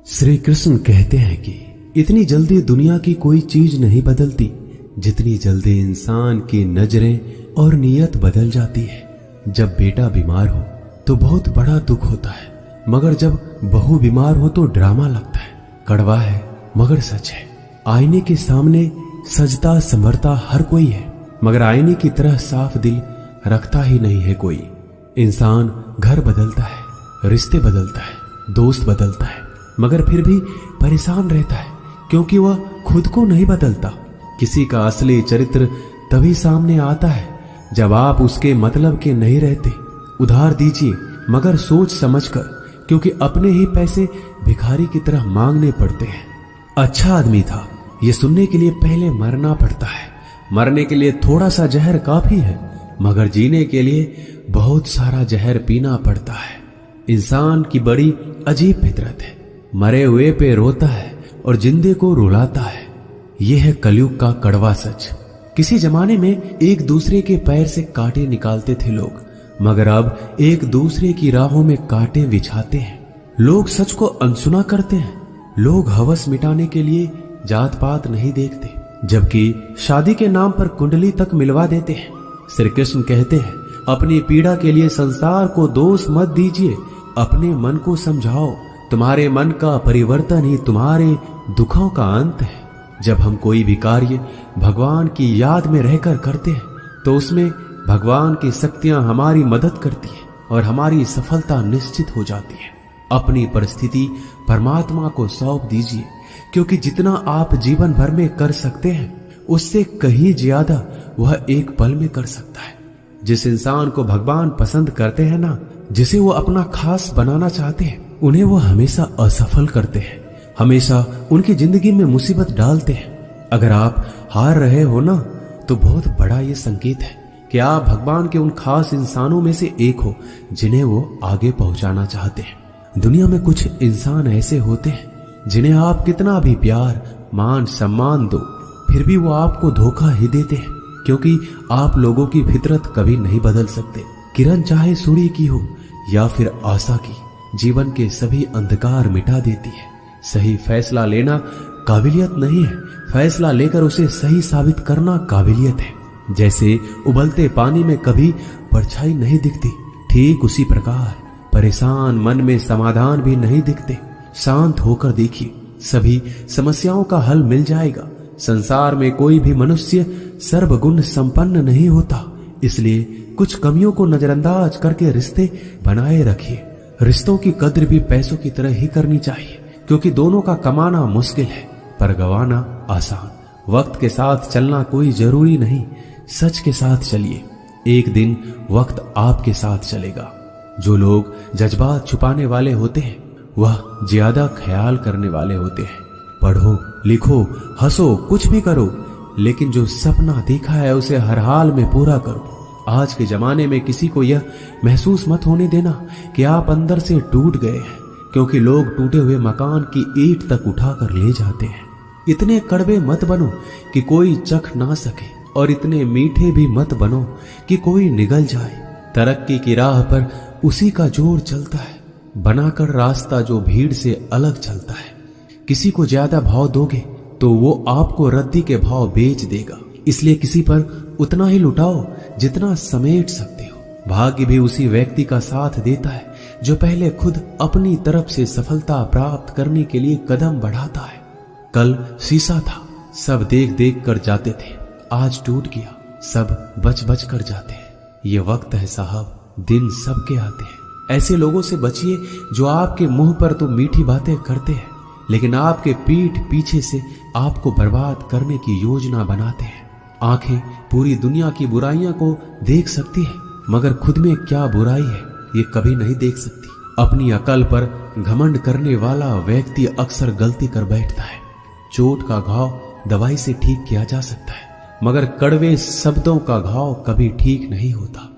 श्री कृष्ण कहते हैं कि इतनी जल्दी दुनिया की कोई चीज नहीं बदलती जितनी जल्दी इंसान की नजरें और नीयत बदल जाती है। जब बेटा बीमार हो तो बहुत बड़ा दुख होता है, मगर जब बहू बीमार हो तो ड्रामा लगता है। कड़वा है मगर सच है। आईने के सामने सजता संवरता हर कोई है, मगर आईने की तरह साफ दिल रखता ही नहीं है कोई। इंसान घर बदलता है, रिश्ते बदलता है, दोस्त बदलता है, मगर फिर भी परेशान रहता है क्योंकि वह खुद को नहीं बदलता। किसी का असली चरित्र तभी सामने आता है जब आप उसके मतलब के नहीं रहते। उधार दीजिए मगर सोच समझकर, क्योंकि अपने ही पैसे भिखारी की तरह मांगने पड़ते हैं। अच्छा आदमी था ये सुनने के लिए पहले मरना पड़ता है। मरने के लिए थोड़ा सा जहर काफी है, मगर जीने के लिए बहुत सारा जहर पीना पड़ता है। इंसान की बड़ी अजीब फितरत है, मरे हुए पे रोता है और जिंदे को रुलाता है। यह है कलयुग का कड़वा सच। किसी जमाने में एक दूसरे के पैर से कांटे निकालते थे लोग, मगर अब एक दूसरे की राहों में कांटे बिछाते हैं। लोग सच को अनसुना करते हैं। लोग हवस मिटाने के लिए जात पात नहीं देखते, जबकि शादी के नाम पर कुंडली तक मिलवा देते हैं। श्री कृष्ण कहते हैं, अपनी पीड़ा के लिए संसार को दोष मत दीजिए, अपने मन को समझाओ। तुम्हारे मन का परिवर्तन ही तुम्हारे दुखों का अंत है। जब हम कोई भी कार्य भगवान की याद में रहकर करते हैं तो उसमें भगवान की शक्तियां हमारी मदद करती है और हमारी सफलता निश्चित हो जाती है। अपनी परिस्थिति परमात्मा को सौंप दीजिए, क्योंकि जितना आप जीवन भर में कर सकते हैं उससे कहीं ज्यादा वह एक पल में कर सकता है। जिस इंसान को भगवान पसंद करते हैं ना, जिसे वो अपना खास बनाना चाहते हैं, उन्हें वो हमेशा असफल करते हैं, हमेशा उनकी जिंदगी में मुसीबत डालते हैं। अगर आप हार रहे हो ना, तो बहुत बड़ा ये संकेत है कि आप भगवान के उन खास इंसानों में से एक हो जिन्हें वो आगे पहुंचाना चाहते हैं। दुनिया में कुछ इंसान ऐसे होते हैं जिन्हें आप कितना भी प्यार मान सम्मान दो, फिर भी वो आपको धोखा ही देते हैं, क्योंकि आप लोगों की फितरत कभी नहीं बदल सकते। किरण चाहे सूर्य की हो या फिर आशा की, जीवन के सभी अंधकार मिटा देती है। सही फैसला लेना काबिलियत नहीं है, फैसला लेकर उसे सही साबित करना काबिलियत है। जैसे उबलते पानी में कभी परछाई नहीं दिखती, ठीक उसी प्रकार परेशान मन में समाधान भी नहीं दिखते। शांत होकर देखिए, सभी समस्याओं का हल मिल जाएगा। संसार में कोई भी मनुष्य सर्वगुण संपन्न नहीं होता, इसलिए कुछ कमियों को नजरअंदाज करके रिश्ते बनाए रखिए। रिश्तों की कद्र भी पैसों की तरह ही करनी चाहिए, क्योंकि दोनों का कमाना मुश्किल है पर गंवाना आसान। वक्त के साथ चलना कोई जरूरी नहीं, सच के साथ चलिए, एक दिन वक्त आपके साथ चलेगा। जो लोग जज्बात छुपाने वाले होते हैं वह ज्यादा ख्याल करने वाले होते हैं। पढ़ो लिखो हंसो कुछ भी करो, लेकिन जो सपना देखा है उसे हर हाल में पूरा करो। आज के जमाने में किसी को यह महसूस मत होने देना कि आप अंदर से टूट गए हैं, क्योंकि लोग टूटे हुए मकान की ईंट तक उठाकर ले जाते हैं। इतने कड़वे मत बनो कि कोई चख ना सके, और इतने मीठे भी मत बनो कि कोई निगल जाए। तरक्की की राह पर उसी का जोर चलता है, बनाकर रास्ता जो भीड़ से अलग चलता है। किसी को ज्यादा भाव दोगे तो वो आपको रद्दी के भाव बेच देगा, इसलिए किसी पर उतना ही लुटाओ जितना समेट सकते हो। भाग्य भी उसी व्यक्ति का साथ देता है जो पहले खुद अपनी तरफ से सफलता प्राप्त करने के लिए कदम बढ़ाता है। कल शीशा था, सब देख देख कर जाते थे, आज टूट गया, सब बच बच कर जाते हैं। ये वक्त है साहब, दिन सबके आते हैं। ऐसे लोगों से बचिए जो आपके मुंह पर तो मीठी बातें करते हैं, लेकिन आपके पीठ पीछे से आपको बर्बाद करने की योजना बनाते हैं। आंखें पूरी दुनिया की बुराइयां को देख सकती है, मगर खुद में क्या बुराई है ये कभी नहीं देख सकती। अपनी अकल पर घमंड करने वाला व्यक्ति अक्सर गलती कर बैठता है। चोट का घाव दवाई से ठीक किया जा सकता है, मगर कड़वे शब्दों का घाव कभी ठीक नहीं होता।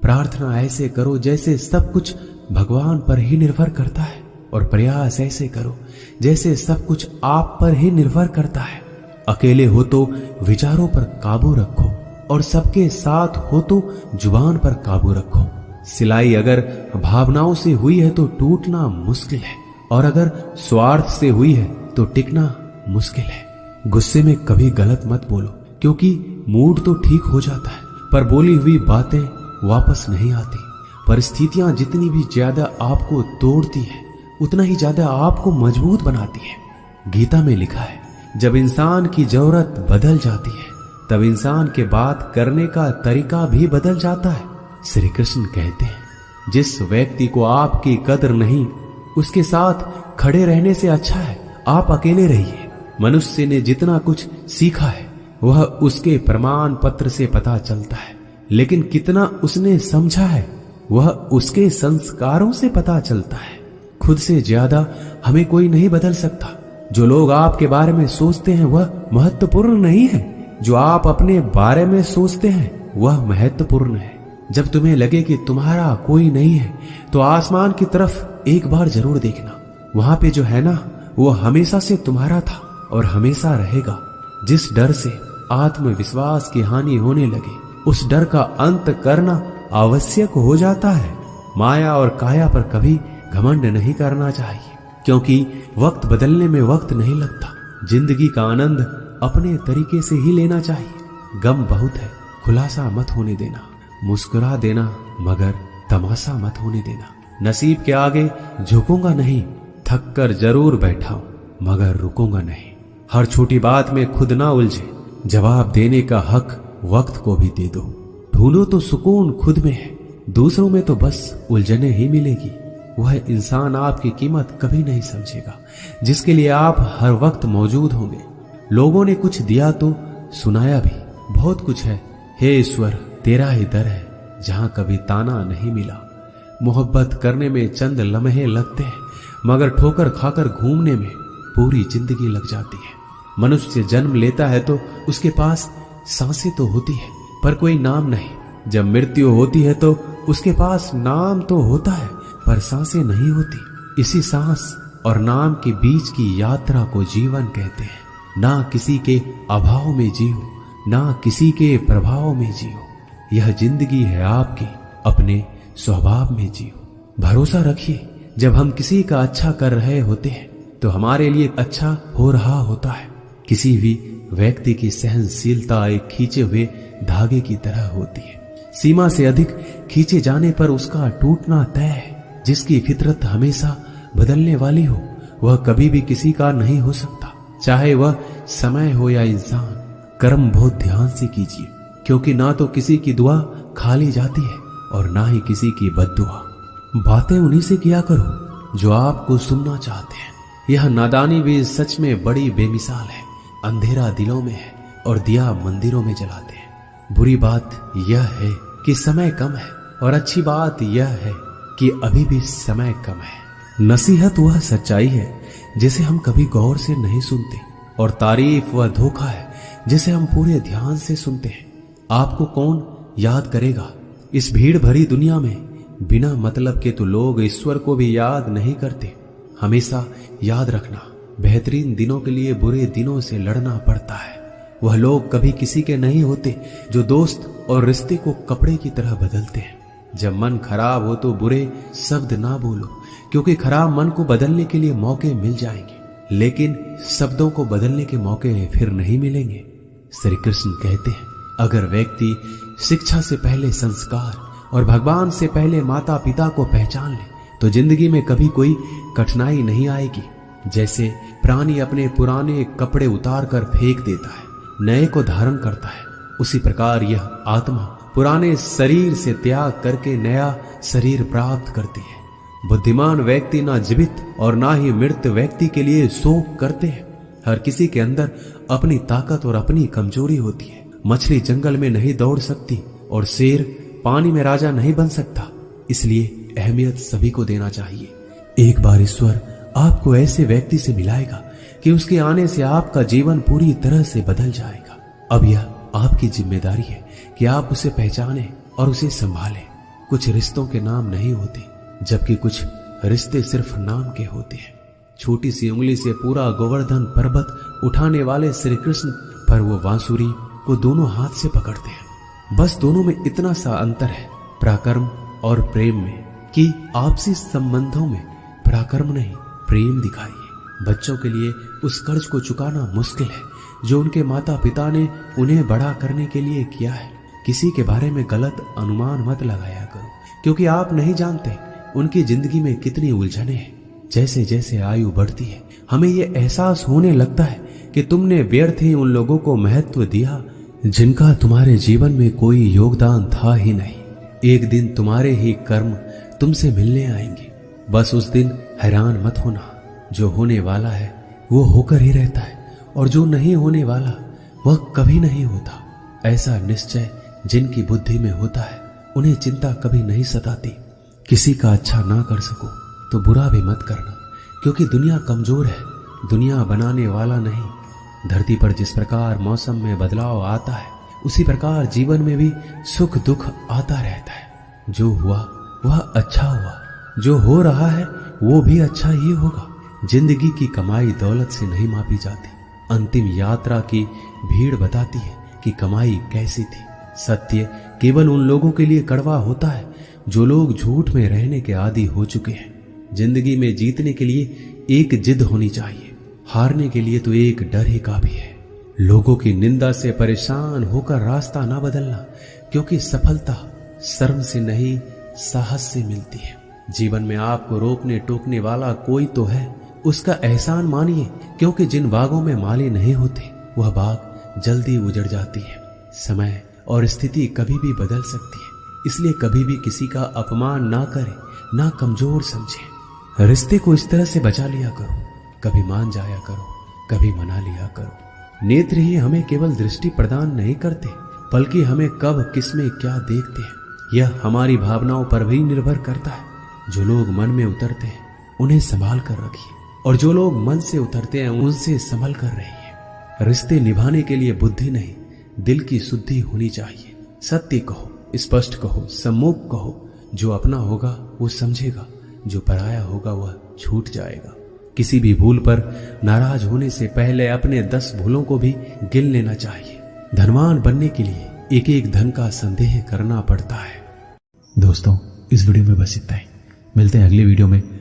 प्रार्थना ऐसे करो जैसे सब कुछ भगवान पर ही निर्भर करता है, और प्रयास ऐसे करो जैसे सब कुछ आप पर ही निर्भर करता है। अकेले हो तो विचारों पर काबू रखो, और सबके साथ हो तो जुबान पर काबू रखो। सिलाई अगर भावनाओं से हुई है तो टूटना मुश्किल है, और अगर स्वार्थ से हुई है तो टिकना मुश्किल है। गुस्से में कभी गलत मत बोलो, क्योंकि मूड तो ठीक हो जाता है पर बोली हुई बातें वापस नहीं आती। परिस्थितियां जितनी भी ज्यादा आपको तोड़ती है उतना ही ज्यादा आपको मजबूत बनाती है। गीता में लिखा है, जब इंसान की जरूरत बदल जाती है तब इंसान के बात करने का तरीका भी बदल जाता है। श्री कृष्ण कहते हैं, जिस व्यक्ति को आपकी कदर नहीं उसके साथ खड़े रहने से अच्छा है आप अकेले रहिए। मनुष्य ने जितना कुछ सीखा है वह उसके प्रमाण पत्र से पता चलता है, लेकिन कितना उसने समझा है वह उसके संस्कारों से पता चलता है। खुद से ज्यादा हमें कोई नहीं बदल सकता। जो लोग आपके बारे में सोचते हैं वह महत्वपूर्ण नहीं है, जो आप अपने बारे में सोचते हैं वह महत्वपूर्ण है। जब तुम्हें लगे कि तुम्हारा कोई नहीं है तो आसमान की तरफ एक बार जरूर देखना। वहां पे जो है ना वो हमेशा से तुम्हारा था और हमेशा रहेगा। जिस डर से आत्मविश्वास की हानि होने लगे उस डर का अंत करना आवश्यक हो जाता है। माया और काया पर कभी घमंड नहीं करना चाहिए, क्योंकि वक्त बदलने में वक्त नहीं लगता। जिंदगी का आनंद अपने तरीके से ही लेना चाहिए। गम बहुत है, खुलासा मत होने देना। मुस्कुरा देना मगर तमाशा मत होने देना। नसीब के आगे झुकूंगा नहीं, थक कर जरूर बैठा हूं मगर रुकूंगा नहीं। हर छोटी बात में खुद ना उलझे, जवाब देने का हक वक्त को भी दे दो। ढूंढो तो सुकून खुद में है, दूसरों में तो बस उलझने ही मिलेगी। वह इंसान आपकी कीमत कभी नहीं समझेगा जिसके लिए आप हर वक्त मौजूद होंगे। लोगों ने कुछ दिया तो सुनाया भी, बहुत कुछ है। हे ईश्वर, तेरा ही दर है जहां कभी ताना नहीं मिला। मोहब्बत करने में चंद लम्हे लगते हैं मगर ठोकर खाकर घूमने में पूरी जिंदगी लग जाती है। मनुष्य जन्म लेता है तो उसके पास सांसें तो होती है पर कोई नाम नहीं। जब मृत्यु होती है तो उसके पास नाम तो होता है पर सांसें नहीं होती। इसी सांस और नाम के बीच की यात्रा को जीवन कहते हैं। ना किसी के अभाव में जियो, ना किसी के प्रभाव में जियो। यह जिंदगी है आपकी, अपने स्वभाव में जियो। भरोसा रखिए, जब हम किसी का अच्छा कर रहे होते हैं तो हमारे लिए अच्छा हो रहा होता है। किसी भी व्यक्ति की सहनशीलता एक खींचे हुए धागे की तरह होती है। सीमा से अधिक खींचे जाने पर उसका टूटना तय है। जिसकी फितरत हमेशा बदलने वाली हो वह कभी भी किसी का नहीं हो सकता, चाहे वह समय हो या इंसान। कर्म बहुत ध्यान से कीजिए, क्योंकि ना तो किसी की दुआ खाली जाती है और ना ही किसी की बद्दुआ। बातें उन्हीं से किया करो जो आपको सुनना चाहते हैं। यह नादानी भी सच में बड़ी बेमिसाल है। अंधेरा दिलों में है और दिया मंदिरों में जलाते हैं। बुरी बात यह है कि समय कम है और अच्छी बात यह है कि अभी भी समय कम है। नसीहत वह सच्चाई है जिसे हम कभी गौर से नहीं सुनते, और तारीफ वह धोखा है जिसे हम पूरे ध्यान से सुनते हैं। आपको कौन याद करेगा इस भीड़ भरी दुनिया में? बिना मतलब के तो लोग ईश्वर को भी याद नहीं करते। हमेशा याद रखना, बेहतरीन दिनों के लिए बुरे दिनों से लड़ना पड़ता है। वह लोग कभी किसी के नहीं होते जो दोस्त और रिश्ते को कपड़े की तरह बदलते हैं। जब मन खराब हो तो बुरे शब्द ना बोलो, क्योंकि खराब मन को बदलने के लिए मौके मिल जाएंगे, लेकिन शब्दों को बदलने के मौके फिर नहीं मिलेंगे। श्री कृष्ण कहते हैं, अगर व्यक्ति शिक्षा से पहले संस्कार और भगवान से पहले माता पिता को पहचान ले तो जिंदगी में कभी कोई कठिनाई नहीं आएगी। जैसे प्राणी अपने पुराने कपड़े उतार कर फेंक देता है, नए को धारण करता है, उसी प्रकार यह आत्मा पुराने शरीर से त्याग करके नया शरीर प्राप्त करती है। बुद्धिमान व्यक्ति ना जीवित और ना ही मृत व्यक्ति के लिए शोक करते हैं। हर किसी के अंदर अपनी ताकत और अपनी कमजोरी होती है। मछली जंगल में नहीं दौड़ सकती और शेर पानी में राजा नहीं बन सकता, इसलिए अहमियत सभी को देना चाहिए। एक बार ईश्वर आपको ऐसे व्यक्ति से मिलाएगा कि उसके आने से आपका जीवन पूरी तरह से बदल जाएगा। अब यह आपकी जिम्मेदारी है कि आप उसे पहचानें और उसे संभालें। कुछ रिश्तों के नाम नहीं होते, जबकि कुछ रिश्ते सिर्फ नाम के होते हैं। छोटी सी उंगली से पूरा गोवर्धन पर्वत उठाने वाले श्री कृष्ण पर वो बांसुरी को दोनों हाथ से पकड़ते हैं। बस दोनों में इतना सा अंतर है पराक्रम और प्रेम में, कि आपसी संबंधों में पराक्रम नहीं प्रेम दिखाइए। बच्चों के लिए उस कर्ज को चुकाना मुश्किल है जो उनके माता पिता ने उन्हें बड़ा करने के लिए किया है। किसी के बारे में गलत अनुमान मत लगाया करो, क्योंकि आप नहीं जानते उनकी जिंदगी में कितनी उलझने हैं। जैसे जैसे आयु बढ़ती है हमें ये एहसास होने लगता है कि तुमने व्यर्थ ही उन लोगों को महत्व दिया जिनका तुम्हारे जीवन में कोई योगदान था ही नहीं। एक दिन तुम्हारे ही कर्म तुमसे मिलने आएंगे। बस उस दिन हैरान मत होना। जो होने वाला है वो होकर ही रहता है, और जो नहीं होने वाला वह कभी नहीं होता। ऐसा निश्चय जिनकी बुद्धि में होता है उन्हें चिंता कभी नहीं सताती। किसी का अच्छा ना कर सको तो बुरा भी मत करना, क्योंकि दुनिया कमजोर है, दुनिया बनाने वाला नहीं। धरती पर जिस प्रकार मौसम में बदलाव आता है उसी प्रकार जीवन में भी सुख दुख आता रहता है। जो हुआ वह अच्छा हुआ, जो हो रहा है वो भी अच्छा ही होगा। जिंदगी की कमाई दौलत से नहीं मापी जाती। अंतिम यात्रा की भीड़ बताती है कि कमाई कैसी थी। सत्य केवल उन लोगों के लिए कड़वा होता है जो लोग झूठ में रहने के आदी हो चुके हैं। जिंदगी में जीतने के लिए एक जिद होनी चाहिए, हारने के लिए तो एक डर ही काफी है। लोगों की निंदा से परेशान होकर रास्ता ना बदलना, क्योंकि सफलता शर्म से नहीं साहस से मिलती है। जीवन में आपको रोकने टोकने वाला कोई तो है, उसका एहसान मानिए, क्योंकि जिन बागों में माली नहीं होते वह बाग जल्दी उजड़ जाती है। समय और स्थिति कभी भी बदल सकती है, इसलिए कभी भी किसी का अपमान ना करें, ना कमजोर समझें। रिश्ते को इस तरह से बचा लिया करो, कभी मान जाया करो, कभी मना लिया करो। नेत्र ही हमें केवल दृष्टि प्रदान नहीं करते, बल्कि हमें कब किसमें क्या देखते हैं यह हमारी भावनाओं पर भी निर्भर करता है। जो लोग मन में उतरते हैं उन्हें संभाल कर रखिए, और जो लोग मन से उतरते हैं उनसे संभल कर रहिए। रिश्ते निभाने के लिए बुद्धि नहीं, दिल की शुद्धि होनी चाहिए। सत्य कहो, स्पष्ट कहो, सम्मुख कहो। जो अपना होगा वो समझेगा, जो पराया होगा वह छूट जाएगा। किसी भी भूल पर नाराज होने से पहले अपने 10 भूलों को भी गिन लेना चाहिए। धनवान बनने के लिए एक एक धन का संदेह करना पड़ता है। दोस्तों, इस वीडियो में बस इतना ही। मिलते हैं अगली वीडियो में